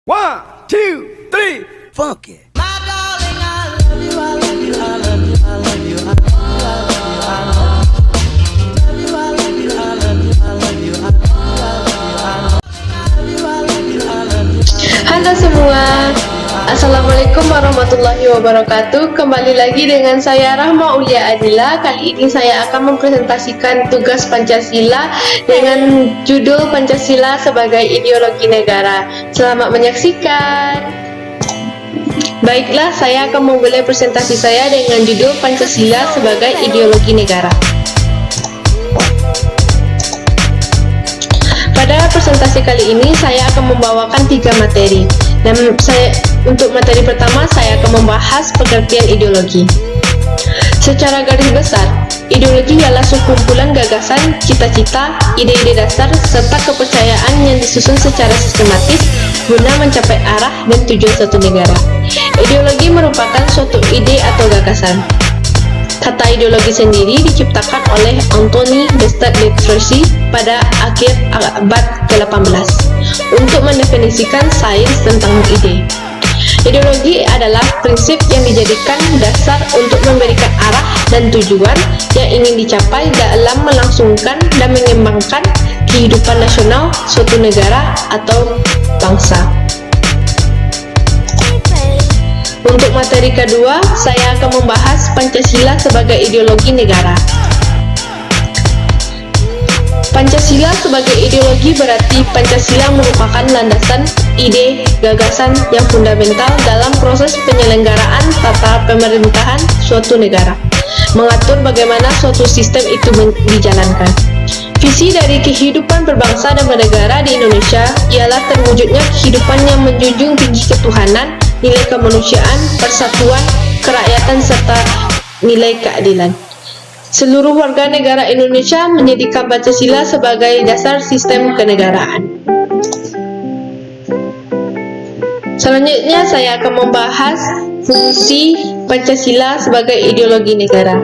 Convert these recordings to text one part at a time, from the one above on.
One, two, three, funk it. Halo semua, Assalamualaikum warahmatullahi wabarakatuh. Kembali lagi dengan saya Rahma Ulia Adila. Kali ini saya akan mempresentasikan tugas Pancasila dengan judul Pancasila sebagai Ideologi Negara. Selamat menyaksikan. Baiklah, saya akan memulai presentasi saya dengan judul Pancasila sebagai Ideologi Negara. Pada presentasi kali ini saya akan membawakan 3 materi. Untuk materi pertama saya akan membahas pengertian ideologi. Secara garis besar, ideologi ialah sekumpulan gagasan, cita-cita, ide-ide dasar, serta kepercayaan yang disusun secara sistematis guna mencapai arah dan tujuan suatu negara. Ideologi merupakan suatu ide atau gagasan. Kata ideologi sendiri diciptakan oleh Anthony de Saint-Exupéry pada akhir abad ke-18 untuk mendefinisikan sains tentang ide. Ideologi adalah prinsip yang dijadikan dasar untuk memberikan arah dan tujuan yang ingin dicapai dalam melangsungkan dan mengembangkan kehidupan nasional suatu negara atau bangsa. Untuk materi kedua, saya akan membahas Pancasila sebagai ideologi negara. Pancasila sebagai ideologi berarti Pancasila merupakan landasan ide, gagasan yang fundamental dalam proses penyelenggaraan tata pemerintahan suatu negara, mengatur bagaimana suatu sistem itu dijalankan. Visi dari kehidupan berbangsa dan bernegara di Indonesia ialah terwujudnya kehidupan yang menjunjung tinggi ketuhanan, nilai kemanusiaan, persatuan, kerakyatan, serta nilai keadilan. Seluruh warga negara Indonesia menjadikan Pancasila sebagai dasar sistem kenegaraan. Selanjutnya saya akan membahas fungsi Pancasila sebagai ideologi negara.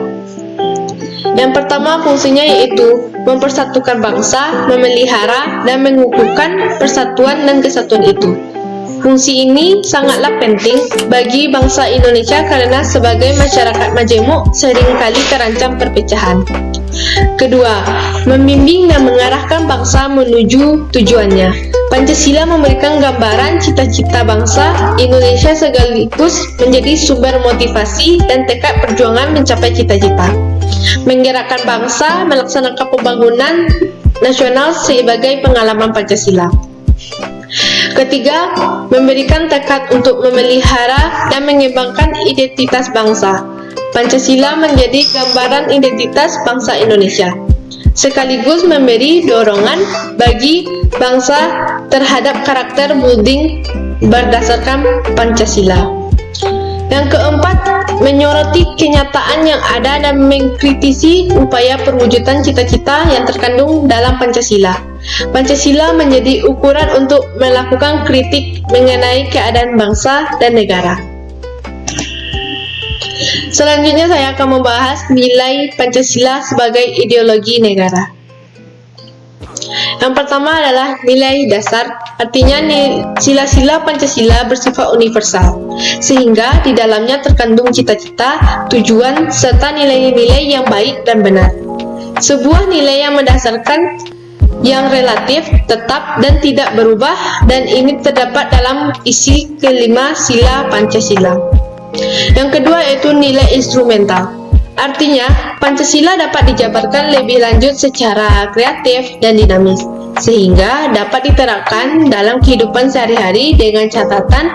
Yang pertama fungsinya yaitu mempersatukan bangsa, memelihara, dan mengukuhkan persatuan dan kesatuan itu. Fungsi ini sangatlah penting bagi bangsa Indonesia karena sebagai masyarakat majemuk seringkali terancam perpecahan. Kedua, membimbing dan mengarahkan bangsa menuju tujuannya. Pancasila memberikan gambaran cita-cita bangsa Indonesia sekaligus menjadi sumber motivasi dan tekad perjuangan mencapai cita-cita. Menggerakkan bangsa melaksanakan pembangunan nasional sebagai pengalaman Pancasila. Ketiga, memberikan tekad untuk memelihara dan mengembangkan identitas bangsa. Pancasila menjadi gambaran identitas bangsa Indonesia, sekaligus memberi dorongan bagi bangsa terhadap karakter building berdasarkan Pancasila. Yang keempat, menyoroti kenyataan yang ada dan mengkritisi upaya perwujudan cita-cita yang terkandung dalam Pancasila. Pancasila menjadi ukuran untuk melakukan kritik mengenai keadaan bangsa dan negara. Selanjutnya saya akan membahas nilai Pancasila sebagai ideologi negara. Yang pertama adalah nilai dasar, artinya sila-sila Pancasila bersifat universal, sehingga di dalamnya terkandung cita-cita, tujuan, serta nilai-nilai yang baik dan benar. Sebuah nilai yang mendasarkan, yang relatif, tetap, dan tidak berubah, dan ini terdapat dalam isi kelima sila Pancasila. Yang kedua yaitu nilai instrumental. Artinya, Pancasila dapat dijabarkan lebih lanjut secara kreatif dan dinamis, sehingga dapat diterapkan dalam kehidupan sehari-hari dengan catatan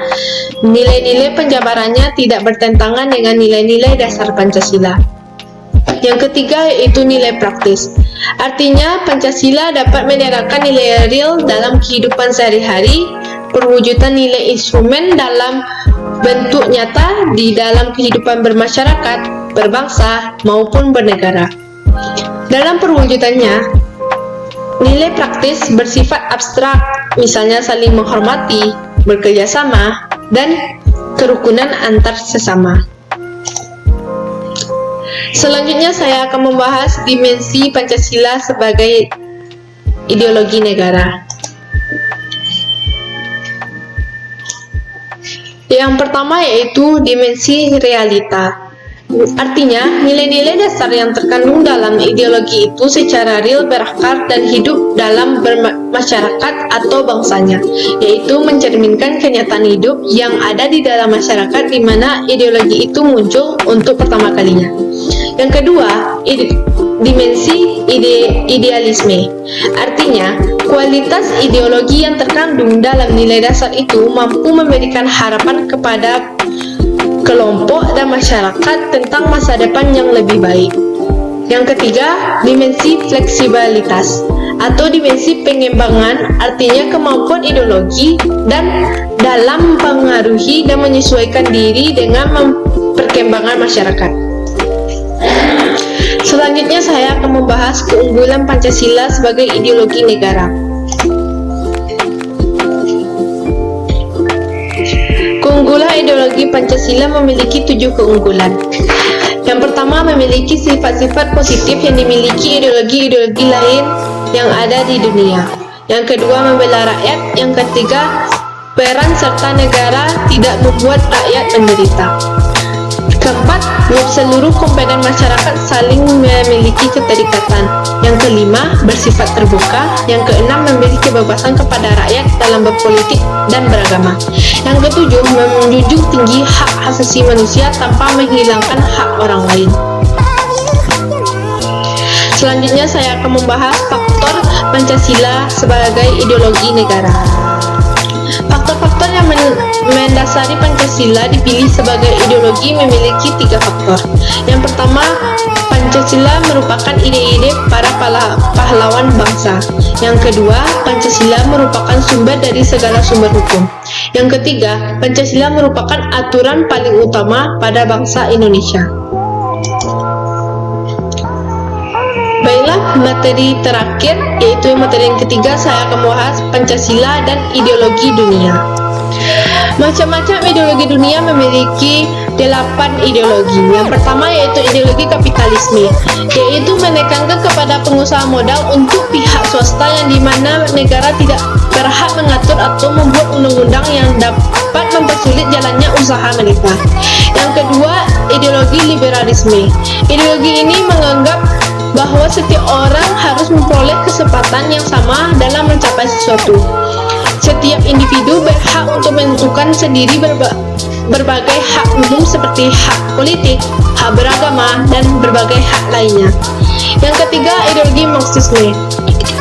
nilai-nilai penjabarannya tidak bertentangan dengan nilai-nilai dasar Pancasila. Yang ketiga yaitu nilai praktis. Artinya, Pancasila dapat menerapkan nilai real dalam kehidupan sehari-hari, perwujudan nilai instrumen dalam bentuk nyata di dalam kehidupan bermasyarakat, berbangsa, maupun bernegara. Dalam perwujudannya, nilai praktis bersifat abstrak, misalnya saling menghormati, bekerjasama, dan kerukunan antar sesama. Selanjutnya saya akan membahas dimensi Pancasila sebagai ideologi negara. Yang pertama yaitu dimensi realita. Artinya, nilai-nilai dasar yang terkandung dalam ideologi itu secara real berakar dan hidup dalam masyarakat atau bangsanya, yaitu mencerminkan kenyataan hidup yang ada di dalam masyarakat di mana ideologi itu muncul untuk pertama kalinya. Yang kedua, dimensi idealisme. Artinya, kualitas ideologi yang terkandung dalam nilai dasar itu mampu memberikan harapan kepada kelompok dan masyarakat tentang masa depan yang lebih baik. Yang ketiga, dimensi fleksibilitas atau dimensi pengembangan, artinya kemampuan ideologi dan dalam mempengaruhi dan menyesuaikan diri dengan perkembangan masyarakat. Selanjutnya saya akan membahas keunggulan Pancasila sebagai ideologi negara. Keunggulan ideologi Pancasila memiliki 7 keunggulan. Yang pertama, memiliki sifat-sifat positif yang dimiliki ideologi-ideologi lain yang ada di dunia. Yang kedua, membela rakyat. Yang ketiga, peran serta negara tidak membuat rakyat menderita. Keempat, seluruh komponen masyarakat saling memiliki keterikatan. Yang kelima, bersifat terbuka. Yang keenam, memiliki kebebasan kepada rakyat dalam berpolitik dan beragama. Yang ketujuh, menjunjung tinggi hak asasi manusia tanpa menghilangkan hak orang lain. Selanjutnya saya akan membahas faktor Pancasila sebagai ideologi negara. Faktor-faktor yang mendasari Pancasila dipilih sebagai ideologi memiliki 3 faktor. Yang pertama, Pancasila merupakan ide-ide para pahlawan bangsa. Yang kedua, Pancasila merupakan sumber dari segala sumber hukum. Yang ketiga, Pancasila merupakan aturan paling utama pada bangsa Indonesia. Baiklah, materi terakhir, yaitu materi yang ketiga, saya akan membahas Pancasila dan ideologi dunia. Macam-macam ideologi dunia memiliki 8 ideologi. Yang pertama yaitu ideologi kapitalisme, yaitu menekankan kepada pengusaha modal untuk pihak swasta yang dimana negara tidak berhak mengatur atau membuat undang-undang yang dapat mempersulit jalannya usaha mereka. Yang kedua, ideologi liberalisme. Ideologi ini menganggap bahwa setiap orang harus memperoleh kesempatan yang sama dalam mencapai sesuatu. Setiap individu berhak untuk menentukan sendiri berbagai hak umum seperti hak politik, hak beragama, dan berbagai hak lainnya. Yang ketiga, ideologi Marxisme.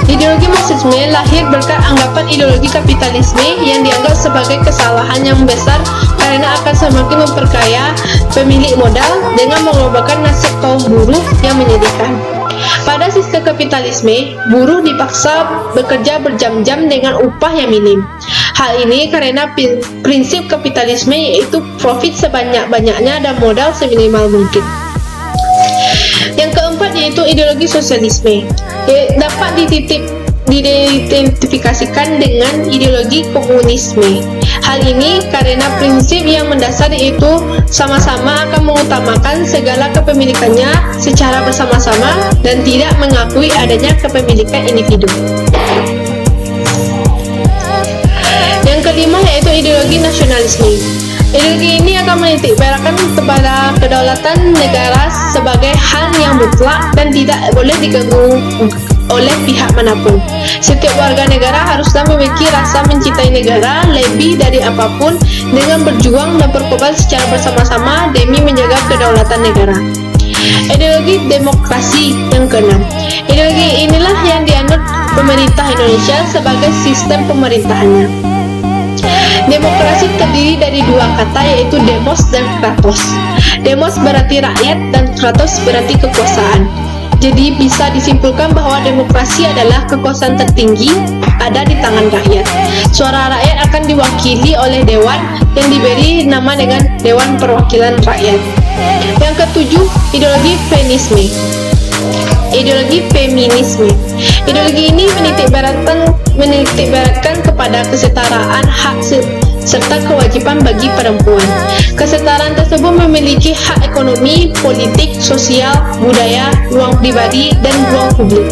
Ideologi Marxisme lahir berkat anggapan ideologi kapitalisme yang dianggap sebagai kesalahan yang besar karena akan semakin memperkaya pemilik modal dengan mengorbankan nasib kaum buruh yang menyedihkan. Pada sistem kapitalisme, buruh dipaksa bekerja berjam-jam dengan upah yang minim. Hal ini karena prinsip kapitalisme yaitu profit sebanyak-banyaknya dan modal seminimal mungkin. Yang keempat yaitu ideologi sosialisme, dapat diidentifikasikan dengan ideologi komunisme. Hal ini karena prinsip yang mendasar yaitu sama-sama akan mengutamakan segala kepemilikannya secara bersama-sama dan tidak mengakui adanya kepemilikan individu. Yang kelima yaitu ideologi nasionalisme. Ideologi ini akan menitikberatkan kepada kedaulatan negara sebagai hal yang mutlak dan tidak boleh diganggu oleh pihak manapun. Setiap warga negara haruslah memiliki rasa mencintai negara lebih dari apapun dengan berjuang dan berkorban secara bersama-sama demi menjaga kedaulatan negara. Ideologi demokrasi yang keenam. Ideologi inilah yang dianut pemerintah Indonesia sebagai sistem pemerintahannya. Demokrasi terdiri dari 2 kata yaitu demos dan kratos. Demos berarti rakyat dan kratos berarti kekuasaan. Jadi bisa disimpulkan bahwa demokrasi adalah kekuasaan tertinggi ada di tangan rakyat. Suara rakyat akan diwakili oleh dewan yang diberi nama dengan Dewan Perwakilan Rakyat. Yang ketujuh, ideologi feminisme. Ideologi ini menitikberatkan kepada kesetaraan hak serta kewajiban bagi perempuan. Kesetaraan tersebut memiliki hak ekonomi, politik, sosial, budaya, ruang pribadi, dan ruang publik.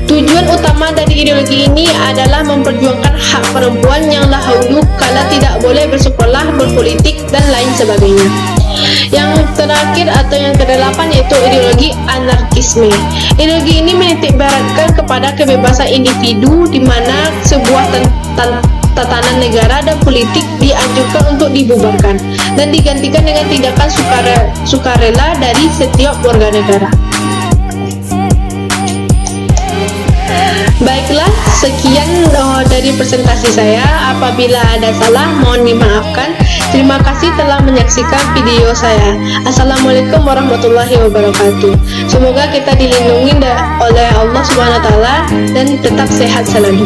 Tujuan utama dari ideologi ini adalah memperjuangkan hak perempuan yang dahulu kala tidak boleh bersekolah, berpolitik, dan lain sebagainya. Yang terakhir atau yang kedelapan yaitu ideologi anarkisme. Ideologi ini menitikberatkan kepada kebebasan individu di mana sebuah tatanan negara dan politik dianjurkan untuk dibubarkan dan digantikan dengan tindakan sukarela dari setiap warga negara. Baiklah, sekian dari presentasi saya. Apabila ada salah, mohon dimaafkan. Terima kasih telah menyaksikan video saya. Assalamualaikum warahmatullahi wabarakatuh. Semoga kita dilindungi oleh Allah Subhanahu wa taala dan tetap sehat selalu.